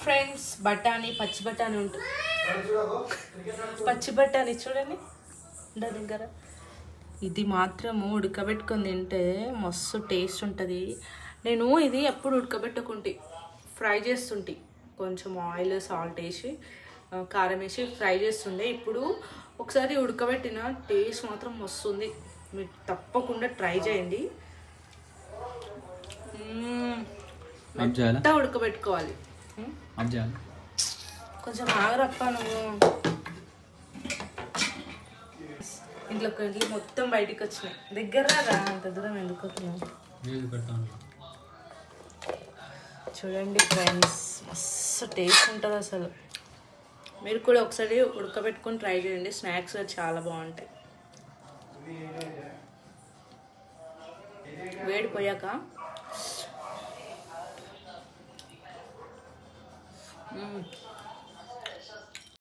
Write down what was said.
Friends బఠానీ పచ్చి బఠానీ ఉంటుంది, పచ్చి బఠానీ చూడండి దగ్గర. ఇది మాత్రము ఉడకబెట్టుకొని తింటే మస్తు టేస్ట్ ఉంటుంది. నేను ఇది ఎప్పుడు ఉడకబెట్టుకుంటే ఫ్రై చేస్తుంటే కొంచెం ఆయిల్ సాల్ట్ వేసి కారం వేసి ఫ్రై చేస్తుండే. ఇప్పుడు ఒకసారి ఉడకబెట్టిన టేస్ట్ మాత్రం వస్తుంది. మీరు తప్పకుండా ట్రై చేయండి. అంతా ఉడకబెట్టుకోవాలి. కొంచెం ఆగరప్ప నువ్వు. ఇంట్లోకి వెళ్ళి మొత్తం బయటికి వచ్చినాయి. దగ్గర రా, అంత దూరం ఎందుకు వస్తున్నావు? చూడండి ఫ్రెండ్స్, మస్తు టేస్ట్ ఉంటుంది అసలు. మీరు కూడా ఒకసారి ఉడకబెట్టుకొని ట్రై చేయండి. స్నాక్స్ చాలా బాగుంటాయి. వేడిపోయాక